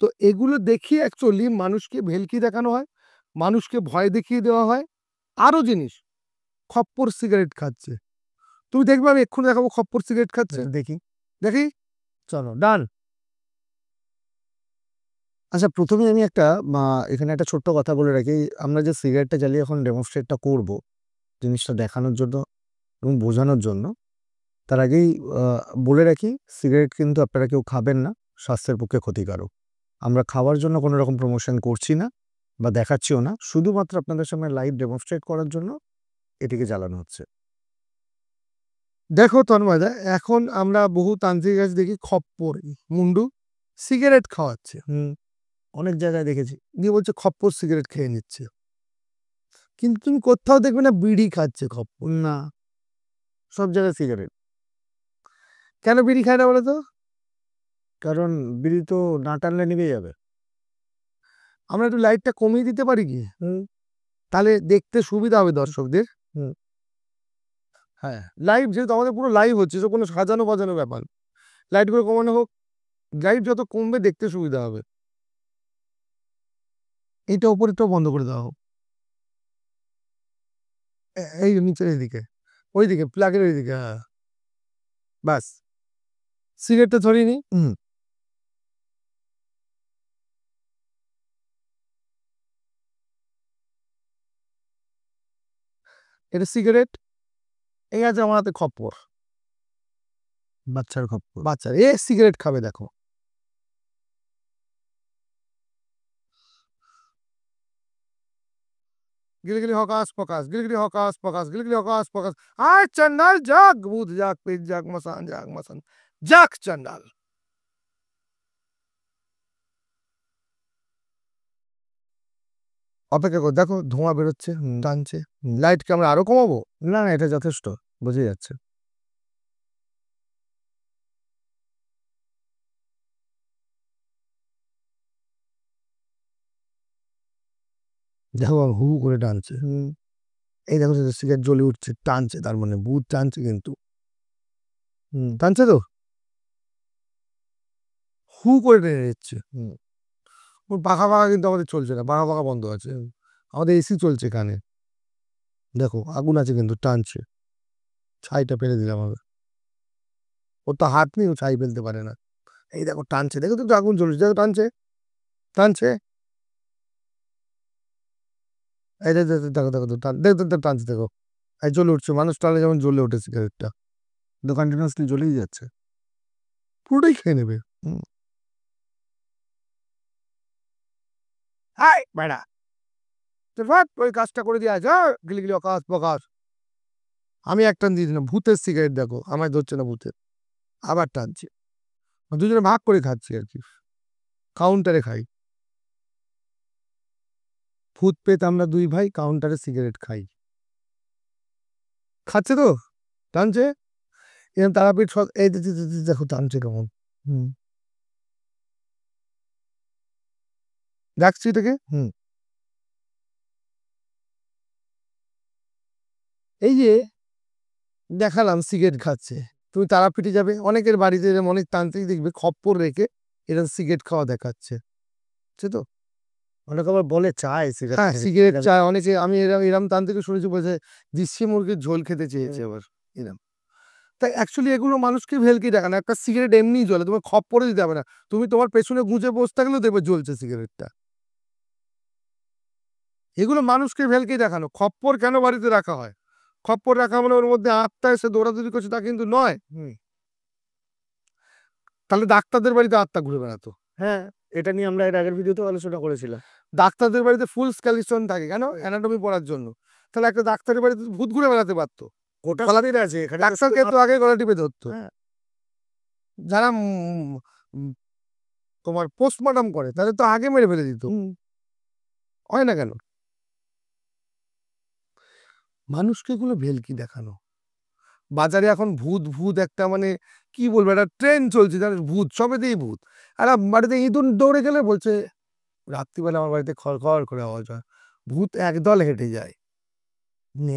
তো এগুলো দেখিয়ে অ্যাকচুয়ালি মানুষকে ভেলকি দেখানো হয়, মানুষকে ভয় দেখিয়ে দেওয়া হয়। আরো জিনিস, খপ্পর সিগারেট খাচ্ছে, তুমি দেখবে, আমি এক্ষুনি দেখাবো খপ্পর সিগারেট খাচ্ছে, দেখি। দেখি, চলো ডান। আচ্ছা, প্রথমে আমি একটা এখানে একটা ছোট্ট কথা বলে রাখি। আমরা যে সিগারেটটা জ্বালিয়ে এখন ডেমনস্ট্রেটটা করব, জিনিসটা দেখানোর জন্য এবং বোঝানোর জন্য, তার আগেই বলে রাখি, সিগারেট কিন্তু আপনারা কেউ খাবেন না, স্বাস্থ্যের পক্ষে ক্ষতিকারক। আমরা খাওয়ার জন্য কোনো রকম প্রমোশন করছি না বা দেখাচ্ছিও না, শুধুমাত্র আপনাদের সামনে লাইভ ডেমনস্ট্রেট করার জন্য এটিকে জ্বালানো হচ্ছে। দেখো তন্ময়দা, এখন আমরা বহু তান্ত্রিক কাছে দেখি খপ্পর মুন্ডু সিগারেট খাওয়াচ্ছে, অনেক জায়গায় দেখেছি। দিয়ে বলছে খপ্পর সিগারেট খেয়ে নিচ্ছে। কিন্তু তুমি কোথাও দেখবে না বিড়ি খাচ্ছে খপ্পর। না, সব জায়গায় সিগারেট। কেন বিড়ি খায় না বলো তো? কারণ বিড়ি তো না টানলে নিভে যাবে। আমরা একটু লাইটটা কমিয়ে দিতে পারি কি? তাহলে দেখতে সুবিধা হবে দর্শকদের। হ্যাঁ, লাইভ যেহেতু আমাদের পুরো লাইভ হচ্ছে, তো কোনো সাজানো বাজানো ব্যাপার না। লাইটগুলো কমানো হোক, লাইট যত কমবে দেখতে সুবিধা হবে। এটা ওপরেরটাও বন্ধ করে দেওয়া হোক। এই নিচের এইদিকে, ওইদিকে প্লাগের ওইদিকে, হ্যাঁ বাস। সিগারেটটা ধরিয়ে নি। এটা সিগারেট, এই আছে আমার হাতে খপ্পর, বাচ্চার খপ্পর। বাচ্চারা এ সিগারেট খাবে দেখো। গিলিগিলি হকাস পকাস, গিলিগিলি হকাস পকাস, গিলিগিলি হকাস পকাস। আয় চন্ডাল জাগ, ভূত জাগ, পেট জাগ, মশান জাগ, মশান জাগ চন্ডাল। অপেক্ষা কর, দেখো ধোঁয়া বেরোচ্ছে, টানছে। লাইট কি আমরা আরো কমাবো? না না, এটা যথেষ্ট, বোঝা যাচ্ছে। দেখো হু করে টানছে। এই দেখো সিগারেট জ্বলে উঠছে, টানছে, তার মানে ভূত টানছে কিন্তু। টানছে তো, হু করে টেনে নিচ্ছে। ওর পাখা পাখা কিন্তু আমাদের চলছে না, পাখা পাখা বন্ধ আছে, আমাদের এসি চলছে কানে। দেখো আগুন আছে কিন্তু টানছে। ছাইটা ফেলে দিলাম আমি, ওর তো হাত নেই, ও ছাই ফেলতে পারে না। এই দেখো টানছে, দেখো তো আগুন জ্বলছে, দেখো টানছে, টানছে। এই দেখো দেখো দেখো দেখো টানছে, দেখো এই জ্বলে উঠছে, মানুষ টানলে যেমন জ্বলে ওঠে সিগারেটটা। তো কন্টিনিউয়াসলি জ্বলেই যাচ্ছে, পুরোটাই খেয়ে নেবে। হাই বেড়া, ওই কাজটা করে দিয়ে আজ গিলিগিলি অকাশ বকাশ। আমি এক টান দিয়ে দিলাম, ভূতের সিগারেট দেখো, আমায় ধরছে না ভূতের, আবার টানছি। দুজনে ভাগ করে খাচ্ছি আর কি, কাউন্টারে খাই। ভূত পেত আমরা দুই ভাই কাউন্টারে সিগারেট খাই। খাচ্ছে তো, টানছে এরকম তারাপীঠ সব, এই দেখো টানছে কেমন। দেখছি এটাকে। এই যে দেখালাম সিগারেট খাচ্ছে, তুমি তারাপীঠে যাবে, অনেকের বাড়িতে এরকম অনেক তান্ত্রিক দেখবে খপ্পর রেখে এরকম সিগারেট খাওয়া দেখাচ্ছে, বুঝছো তো? অনেকে আবার বলে চায় সিগারেট। হ্যাঁ সিগারেট চায় অনেকে, আমি এরম এরম তান্ত্রিক শুনেছি, বলছে দেশি মুরগির ঝোল খেতে চেয়েছে আবার এরম। তাই অ্যাকচুয়ালি এগুলো মানুষকে ভেলকি দেখানো, একটা সিগারেট এমনিই জ্বলে, তোমার খপ্পরে দিতে হবে না, তুমি তোমার পেছনে গুঁজে বসে থাকলেও দেখবে জ্বলছে সিগারেটটা। এগুলো মানুষকে ভেলকি দেখানো। খপ্পর কেন বাড়িতে রাখা হয়? খপ্পর রাখা মানে ওর মধ্যে আত্মা এসে দৌড়াদৌড়ি করছে তা কিন্তু নয়। তাহলে ডাক্তারদের বাড়িতে আত্মা ঘুরে বেড়াতো। হ্যাঁ, এটা নিয়ে আমরা এর আগের ভিডিওতেও আলোচনা করেছিলাম। ডাক্তারদের বাড়িতে ফুল স্কেলিটন থাকে কেন? অ্যানাটমি পড়ার জন্য। তাহলে একটা ডাক্তারের বাড়িতে ভূত ঘুরে বেড়াতে পারতো। গোটা গলা শরীর আছে এখানে, ডাক্তারকে তো আগে গলা টিপে ধরতো। হ্যাঁ। যারা তোমার পোস্টমর্টম করে তাদের তো আগে মেরে ফেলে দিত, হয় না কেন? মানুষকে এগুলো ভেলকি দেখানো। বাজারে এখন ভূত ভূত একটা মানে কি বলবো, একটা ট্রেন চলছে জানিস, ভূত সবেতেই ভূত। আর বাড়িতে ইঁদুর দৌড়ে গেলে বলছে রাত্রিবেলা আমার বাড়িতে খড় করে আওয়াজ হয়, ভূত একদল হেঁটে যায়।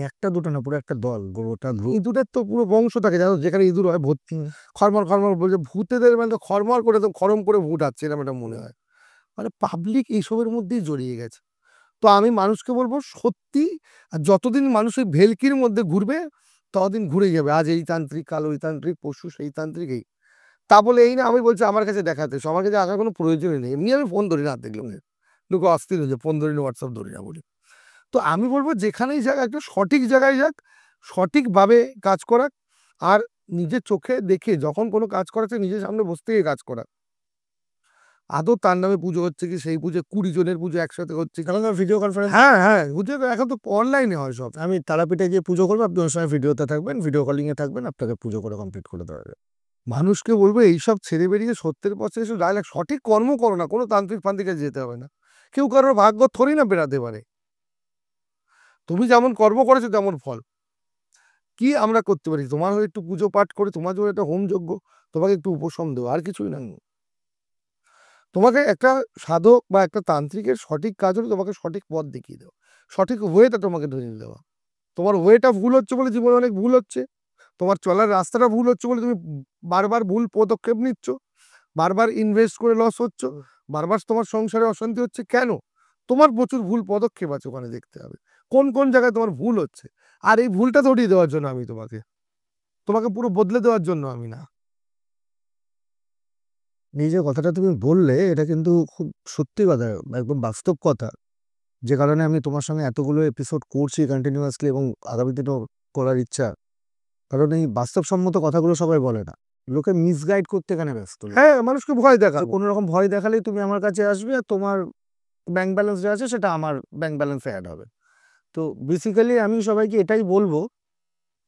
একটা দুটো না, পুরো একটা দল, গোটা ইঁদুরের তো পুরো বংশ থাকে জানো, যেখানে ইঁদুর হয় ভর্তি খরমর খরমর বলছে, ভূতেদের মানে তো খরমর করে তো খরম করে ভূত আসছে, এরকম একটা মনে হয়। মানে পাবলিক এইসবের মধ্যেই জড়িয়ে গেছে। তো আমি মানুষকে বলবো সত্যি, আর যতদিন মানুষ ওই ভেলকির মধ্যে ঘুরবে ততদিন ঘুরে যাবে, আজ এই তান্ত্রিক, কাল ওই তান্ত্রিক, পরশু সেই তান্ত্রিক। এই তা বলে এই না আমি বলছি আমার কাছে দেখাতে, আমার কাছে আসার কোনো প্রয়োজনই নেই। এমনি আমি ফোন ধরি না, দেখলাম লোক অস্থির হয়েছে, ফোন ধরি না, হোয়াটসঅ্যাপ ধরি না বলি। তো আমি বলবো যেখানেই যাক একটা সঠিক জায়গায় যাক, সঠিকভাবে কাজ করাক, আর নিজের চোখে দেখে যখন কোনো কাজ করাচ্ছে নিজের সামনে বসতে গিয়ে কাজ করা। আদৌ তার নামে পুজো হচ্ছে কি, সেই পুজো 20 জনের পুজো একসাথে হচ্ছে, ভিডিও কনফারেন্স। হ্যাঁ হ্যাঁ পুজো এখন তো অনলাইনে হয় সব। আমি তারাপীঠে গিয়ে পুজো করবো, আপনি ওর সঙ্গে ভিডিওতে থাকবেন, ভিডিও কলিং এ থাকবেন, আপনাকে পুজো করে কমপ্লিট করে দেওয়া যাবে। মানুষকে বলবো এইসব ছেড়ে বেরিয়ে সত্যের পথে এসে ডাইরেক্ট সঠিক কর্ম করো না, কোনো তান্ত্রিক ফান্ত্রিকে যেতে হবে না, কেউ কারোর ভাগ্য থরি না বেরাতে পারে। তুমি যেমন কর্ম করেছো তেমন ফল। কি আমরা করতে পারি? তোমার হয়ে একটু পুজো পাঠ করে, তোমার জন্য একটা হোম যজ্ঞ, তোমাকে একটু উপশম দেবো, আর কিছুই না। তোমাকে একটা সাধক বা একটা তান্ত্রিকের সঠিক কাজ হলো তোমাকে সঠিক পথ দেখিয়ে দেওয়া, সঠিক ওয়েটা তোমাকে ধরিয়ে দেওয়া। তোমার ওয়েটা ভুল হচ্ছে বলে জীবনে অনেক ভুল হচ্ছে, তোমার চলার রাস্তাটা ভুল হচ্ছে বলে তুমি বারবার ভুল পদক্ষেপ নিচ্ছ, বারবার ইনভেস্ট করে লস হচ্ছ, বারবার তোমার সংসারে অশান্তি হচ্ছে। কেন? তোমার প্রচুর ভুল পদক্ষেপ আছে, ওখানে দেখতে হবে কোন কোন জায়গায় তোমার ভুল হচ্ছে। আর এই ভুলটা ধরিয়ে দেওয়ার জন্য আমি তোমাকে, তোমাকে পুরো বদলে দেওয়ার জন্য আমি না। এই যে কথাটা তুমি বললে এটা কিন্তু খুব সত্যি কথা, একদম বাস্তব কথা, যে কারণে আমি তোমার সঙ্গে এতগুলো এপিসোড করছি কন্টিনিউয়াসলি এবং আগামী দিনেও করার ইচ্ছা। কারণ এই বাস্তবসম্মত কথাগুলো সবাই বলে না, লোকে মিসগাইড করতে এখানে ব্যস্ত। হ্যাঁ, মানুষকে ভয় যে দেখাবো। কোনো রকম ভয় দেখালেই তুমি আমার কাছে আসবে আর তোমার ব্যাংক ব্যালেন্স যা আছে সেটা আমার ব্যাংক ব্যালেন্সে অ্যাড হবে। তো বেসিক্যালি আমি সবাইকে এটাই বলবো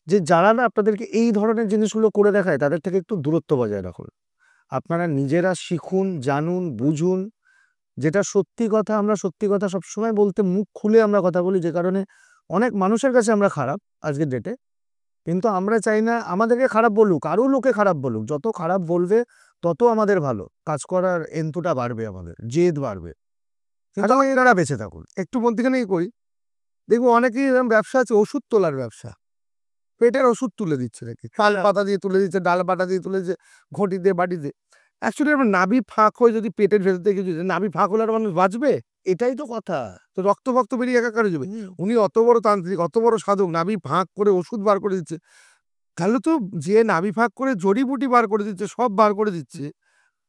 যে যারা না আপনাদেরকে এই ধরনের জিনিসগুলো করে দেখায় তাদের থেকে একটু দূরত্ব বজায় রাখুন। আপনারা নিজেরা শিখুন, জানুন, বুঝুন। যেটা সত্যি কথা, আমরা সত্যি কথা সবসময় বলতে মুখ খুলে আমরা কথা বলি, যে কারণে অনেক মানুষের কাছে আমরা খারাপ আজকের ডেটে। কিন্তু আমরা চাই না আমাদেরকে খারাপ বলুক, আরও লোকে খারাপ বলুক, যত খারাপ বলবে তত আমাদের ভালো, কাজ করার এন্তুটা বাড়বে, আমাদের জেদ বাড়বে। কিন্তু এনারা বেঁচে থাকুন। একটু মধ্যখানেই করি, দেখবো অনেকেই এরকম ব্যবসা আছে, ওষুধ তোলার ব্যবসা, পেটের ওষুধ তুলে দিচ্ছে নাকি, শাল পাতা দিয়ে তুলে দিচ্ছে, ডাল পাতা দিয়ে তুলে দিচ্ছে, ঘটি দিয়ে বাটি দিয়ে। অ্যাকচুয়ালি আমার নাভি ফাঁক হয়ে যদি পেটের ভেতর থেকে কিছু, নাভি ফাঁক হলে আর মানুষ বাঁচবে? এটাই তো কথা। তো রক্ত ফক্ত বেরিয়ে একাকার হয়ে যাবে। উনি অত বড় তান্ত্রিক, অত বড় সাধক, নাভি ফাঁক করে ওষুধ বার করে দিচ্ছে। তাহলে তো যে নাভি ফাঁক করে জড়িবুটি বার করে দিচ্ছে, সব বার করে দিচ্ছে,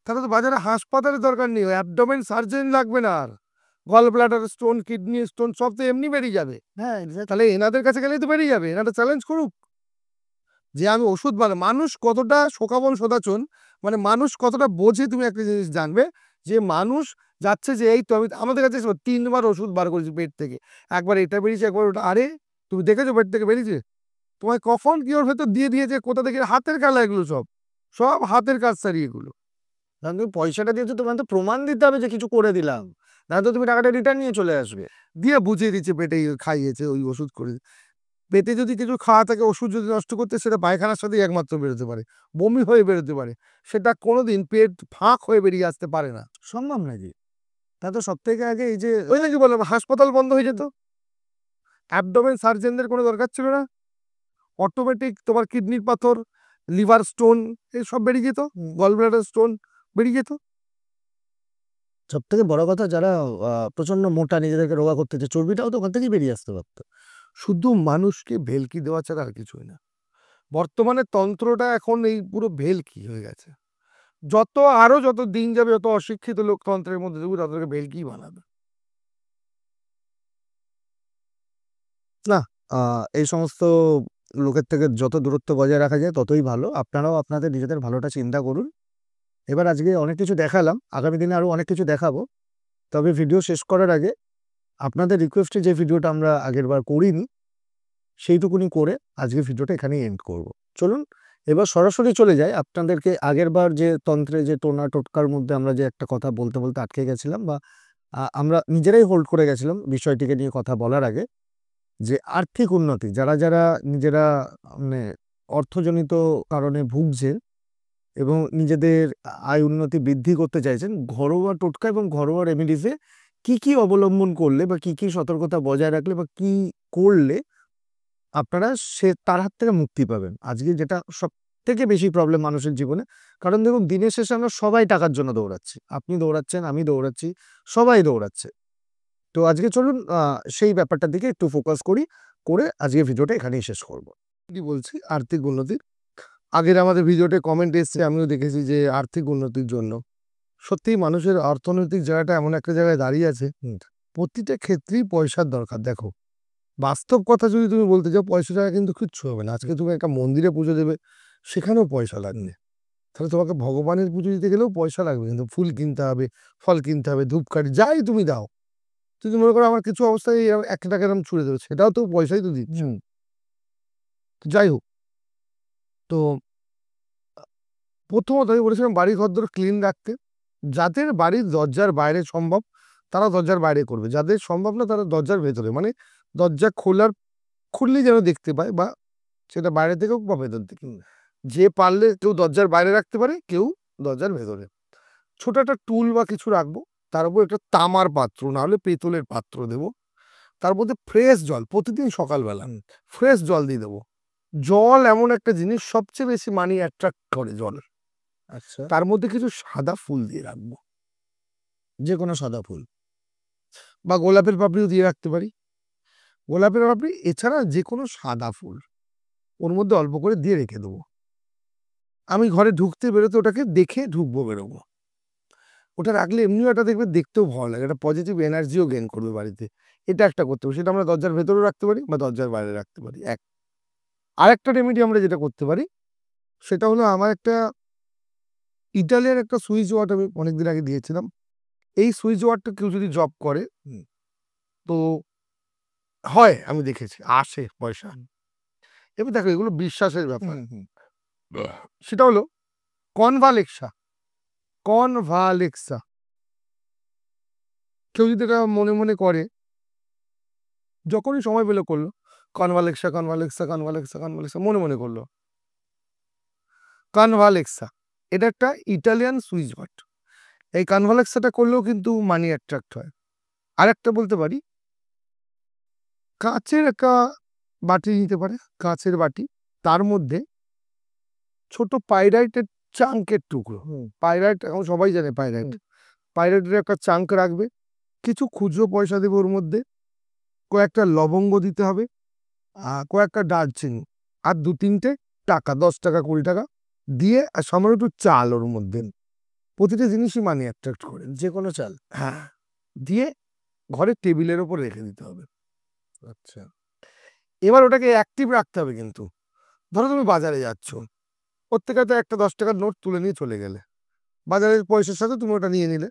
তাহলে তো বাজারে হাসপাতালের দরকার নেই, অ্যাবডোমেন সার্জন লাগবে না আর। Gall bladder stone, kidney stone সব তো এমনি বেরিয়ে যাবে। হ্যাঁ, তাহলে এনাদের কাছে গেলেই তো বেরিয়ে যাবে। এনারা চ্যালেঞ্জ করুক যে আমি ওষুধ মানুষ কতটা শোকাবন সদাচন, মানে মানুষ কতটা বোঝে তুমি একটা জিনিস জানবে, যে মানুষ যাচ্ছে যে এই তো আমি আমাদের কাছে 3বার ওষুধ বার করেছি পেট থেকে, একবার এটা বেরিয়েছে, একবার ওটা। আরে তুমি দেখেছো পেট থেকে বেরিয়েছে? তোমায় কখন কি ওর ভেতর দিয়ে দিয়েছে, কোথা থেকে? হাতের খেলা এগুলো, সব সব হাতের কাজ সারি এগুলো। কারণ তুমি পয়সাটা দিয়েছো, তোমার তো প্রমাণ দিতে হবে যে কিছু করে দিলাম, না তো তুমি টাকাটা রিটার্ন নিয়ে চলে আসবে। দিয়ে বুঝিয়ে দিচ্ছে পেটে খাইয়েছে ওই ওষুধ করে। পেটে যদি কিছু খাওয়া থাকে, ওষুধ যদি নষ্ট করতে, সেটা পায়খানার সাথেই একমাত্র বেরোতে পারে, বমি হয়ে বেরোতে পারে, সেটা কোনোদিন পেট ফাঁক হয়ে বেরিয়ে আসতে পারে না। সম্ভব নাকি? তা তো সব থেকে আগে এই যে ওই নাকি বললাম, হাসপাতাল বন্ধ হয়ে যেত, অ্যাবডোমেন সার্জনদের কোনো দরকার ছিল না, অটোমেটিক তোমার কিডনির পাথর, লিভার স্টোন এসব বেরিয়ে যেত, গল ব্লাডার স্টোন বেরিয়ে যেত। সব থেকে বড় কথা, যারা প্রচন্ড মোটা নিজেদেরকে রোগা করতেছে, চর্বিটাও তো ওখান থেকেই বেরিয়ে আসতে পারতো। শুধু মানুষকে ভেলকি দেওয়া ছাড়া আর কিছুই না। বর্তমানে তন্ত্রটা এখন এই পুরো ভেলকি হয়ে গেছে। যত দিন যাবে, যত অশিক্ষিত লোক তন্ত্রের মধ্যে দেবো, তাদেরকে ভেলকি বানাবে। না, এই সমস্ত লোকের থেকে যত দূরত্ব বজায় রাখা যায় ততই ভালো। আপনারাও আপনাদের নিজেদের ভালোটা চিন্তা করুন। এবার আজকে অনেক কিছু দেখালাম, আগামী দিনে আরো অনেক কিছু দেখাবো। তবে ভিডিও শেষ করার আগে আপনাদের রিকোয়েস্টে যে ভিডিওটা আমরা আগের বার করিনি, সেইটুকুনি করে আজকে ভিডিওটা এখানেই এন্ড করব। চলুন এবার সরাসরি চলে যাই আপনাদেরকে আগের বার যে তন্ত্রে যে টোনা টোটকার মধ্যে আমরা যে একটা কথা বলতে বলতে আটকে গেছিলাম, বা আমরা নিজেরাই হোল্ড করে গেছিলাম বিষয়টিকে নিয়ে কথা বলার আগে, যে আর্থিক উন্নতি, যারা যারা নিজেরা মানে অর্থজনিত কারণে ভুগছেন এবং নিজেদের আয় উন্নতি বৃদ্ধি করতে চাইছেন, ঘরোয়া টোটকা এবং ঘরোয়া রেমেডিসে কি কি অবলম্বন করলে বা কি কি সতর্কতা বজায় রাখলে বা কি করলে আপনারা তার হাত থেকে মুক্তি পাবেন। আজকে যেটা সব থেকে বেশি প্রবলেম মানুষের জীবনে, কারণ দেখুন দিনের শেষে আমরা সবাই টাকার জন্য দৌড়াচ্ছি, আপনি দৌড়াচ্ছেন, আমি দৌড়াচ্ছি, সবাই দৌড়াচ্ছে। তো আজকে চলুন সেই ব্যাপারটার দিকে একটু ফোকাস করি, করে আজকে ভিডিওটা এখানেই শেষ করব। কি বলছি, আর্থিক উন্নতি। আগের আমাদের ভিডিওতে কমেন্ট এসছে, আমিও দেখেছি যে আর্থিক উন্নতির জন্য সত্যি মানুষের অর্থনৈতিক জায়গাটা এমন একটা জায়গায় দাঁড়িয়ে আছে, প্রতিটা ক্ষেত্রেই পয়সার দরকার। দেখো, বাস্তব কথা যদি তুমি বলতে যাও, পয়সা ছাড়া কিন্তু কিচ্ছু হবে না। আজকে তুমি একটা মন্দিরে পুজো দেবে, সেখানেও পয়সা লাগবে। তাহলে তোমাকে ভগবানের পুজো দিতে গেলেও পয়সা লাগবে, কিন্তু ফুল কিনতে হবে, ফল কিনতে হবে, ধূপকাঠি যাই তুমি দাও। যদি মনে করো আমার কিছু অবস্থায় একটা টাকা এরকম ছুড়ে দেবে, সেটাও তো পয়সাই তো দিচ্ছ। যাই হোক, তো প্রথমত আমি বলেছিলাম বাড়ি ঘরদোর ক্লিন রাখতে। যাদের বাড়ির দরজার বাইরে সম্ভব তারা দরজার বাইরে করবে, যাদের সম্ভব না তারা দরজার ভেতরে, মানে দরজা খুললেই যেন দেখতে পায়, বা সেটা বাইরে থেকে হোক বা ভেতর থেকে, যে পারলে কেউ দরজার বাইরে রাখতে পারে, কেউ দরজার ভেতরে। ছোট একটা টুল বা কিছু রাখবো, তার উপর একটা তামার পাত্র না হলে পেতলের পাত্র দেব, তার মধ্যে ফ্রেশ জল, প্রতিদিন সকালবেলা ফ্রেশ জল দিয়ে দেবো। জল এমন একটা জিনিস সবচেয়ে বেশি মানি অ্যাট্রাক্ট করে জল। আচ্ছা, তার মধ্যে কিছু সাদা ফুল দিয়ে রাখবো, যে কোনো সাদা ফুল বা গোলাপের পাপড়িও দিয়ে রাখতে পারি। গোলাপের পাপড়ি এছাড়া যে কোনো সাদা ফুল ওর মধ্যে অল্প করে দিয়ে রেখে দেবো। আমি ঘরে ঢুকতে বেরোতে ওটাকে দেখে ঢুকবো, বেরোবো। ওটা রাখলে এমনিও এটা দেখবে দেখতেও ভালো লাগে, একটা পজিটিভ এনার্জিও গেইন করবে বাড়িতে। এটা একটা করতে পারি, সেটা আমরা দরজার ভেতরেও রাখতে পারি বা দরজার বাইরে রাখতে পারি। আরেকটা রেমেডি আমরা যেটা করতে পারি সেটা হলো, আমার একটা ইটালিয়ান একটা সুইচ ওয়ার্ড আমি অনেকদিন আগে দিয়েছিলাম। এই সুইচ ওয়ার্ডটা কেউ যদি জব করে তো হয়, আমি দেখেছি আসে পয়সা। এবার দেখো এগুলো বিশ্বাসের ব্যাপার। সেটা হলো কনভালেক্সা। কেউ যদি এটা মনে মনে করে, যখনই সময় পেলে করলো, কনভালেক্সা মনে মনে করলো কনভালেক্সা। এটা একটা ইটালিয়ান সুইচ ওয়ার্ড। এই কনভালেক্সাটা করলেও কিন্তু মানি অ্যাট্রাক্ট হয়। আরেকটা বলতে পারি, কাঁচের একটা বাটি নিতে পারে, কাঁচের বাটি, তার মধ্যে ছোট পাইরাইটের চাঙ্কের টুকরো, পাইরাইট এখন সবাই জানে, পাইরাইটের একটা চাঙ্ক রাখবে, কিছু খুচরো পয়সা দেবে ওর মধ্যে, কয়েকটা লবঙ্গ দিতে হবে, কয়েকটা দারচিনি, আর 2-3টে টাকা, 10 টাকা 20 টাকা দিয়ে, আর সামান্য একটু চাল ওর মধ্যে। প্রতিটা জিনিসই মানি অ্যাট্রাক্ট করে, যে কোনো চাল। হ্যাঁ, দিয়ে ঘরের টেবিলের ওপর রেখে দিতে হবে। আচ্ছা, এবার ওটাকে অ্যাক্টিভ রাখতে হবে কিন্তু। ধরো তুমি বাজারে যাচ্ছ, ওর থেকে তো একটা 10 টাকার নোট তুলে নিয়ে চলে গেলে, বাজারের পয়সার সাথে তুমি ওটা নিয়ে নিলে,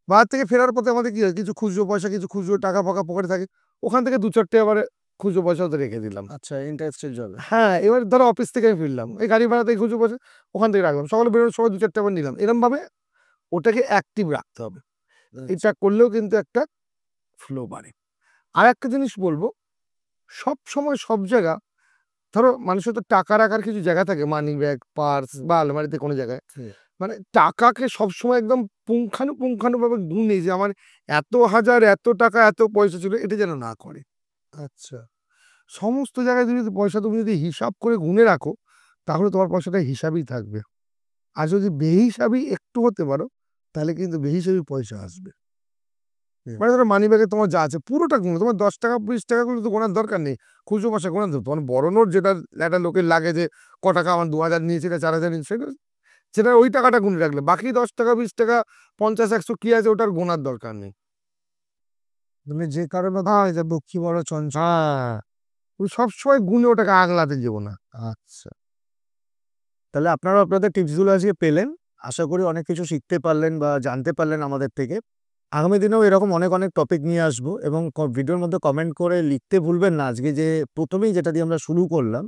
বাজার থেকে ফেরার পথে আমাদের কি হয়, কিছু খুচরো পয়সা, কিছু খুচরো টাকা ফাঁকা পকেটে থাকে, ওখান থেকে 2-4টে আবার খুচরো পয়সা ওতে রেখে দিলাম। আচ্ছা, ইন্টারেস্টেড যাবে। হ্যাঁ, এবার ধরো অফিস থেকে আমি ফিরলাম, এই গাড়ি ভাড়া থেকে খুচরো পয়সা ওখান থেকে রাখলাম, সকালে বেরোনোর সময় 2-4টে আবার নিলাম, এরকম ভাবে ওটাকে অ্যাক্টিভ রাখতে হবে। এটা করলেও কিন্তু একটা ফ্লো বাড়ে। আর একটা জিনিস বলবো, সব সময় সব জায়গা, ধরো মানুষের তো টাকা রাখার কিছু জায়গা থাকে, মানি ব্যাগ, পার্স বা আলমারিতে কোনো জায়গায়, মানে টাকাকে সবসময় একদম পুঙ্খানুপুঙ্খানুভাবে গুনে যে আমার এত হাজার, এত টাকা, এত পয়সা ছিল, এটা যেন না করে। আচ্ছা, সমস্ত জায়গায় যদি পয়সা তুমি যদি হিসাব করে গুনে রাখো, তাহলে তোমার পয়সাটা হিসাবই থাকবে। আর যদি বেহিসাবি একটু হতে পারো, তাহলে কিন্তু বেহিসাবি পয়সা আসবে। মানে ধরো মানি ব্যাগে তোমার যা আছে পুরোটা গুলো, তোমার 10 টাকা 20 টাকা গুলো তো গোনার দরকার নেই, খুচরো পয়সা গোনার দরকার। তোমার বড় নোট যেটা একটা লোকের লাগে, যে ক টাকা আমার 2000 নিয়েছে, 4000 নিয়েছে, সেটা ওই টাকাটা গুনে রাখলে, বাকি 10 টাকা 20 টাকা 50-100 কি আছে ওটার গোনার দরকার নেই। তুমি যে কারণে যে লক্ষ্মী বড় চঞ্চল। হ্যাঁ, তুমি সবসময় গুনে ওটাকে আগলাতে যেও না। আচ্ছা, তাহলে আপনারা আপনাদের টিপসগুলো আজকে পেলেন। আশা করি অনেক কিছু শিখতে পারলেন বা জানতে পারলেন আমাদের থেকে। আগামী দিনেও এরকম অনেক অনেক টপিক নিয়ে আসবো, এবং ভিডিওর মধ্যে কমেন্ট করে লিখতে ভুলবেন না। আজকে যে প্রথমেই যেটা দিয়ে আমরা শুরু করলাম,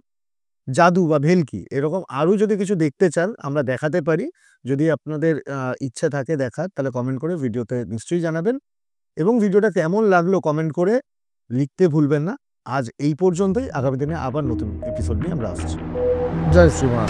জাদু বা ভেলকি, এরকম আরও যদি কিছু দেখতে চান আমরা দেখাতে পারি। যদি আপনাদের ইচ্ছা থাকে দেখার, তাহলে কমেন্ট করে ভিডিওতে নিশ্চয়ই জানাবেন। এবং ভিডিওটা কেমন লাগলো কমেন্ট করে লিখতে ভুলবেন না। আজ এই পর্যন্তই, আগামী দিনে আবার নতুন এপিসোড নিয়ে আমরা আসছি। জয় শ্রী মা।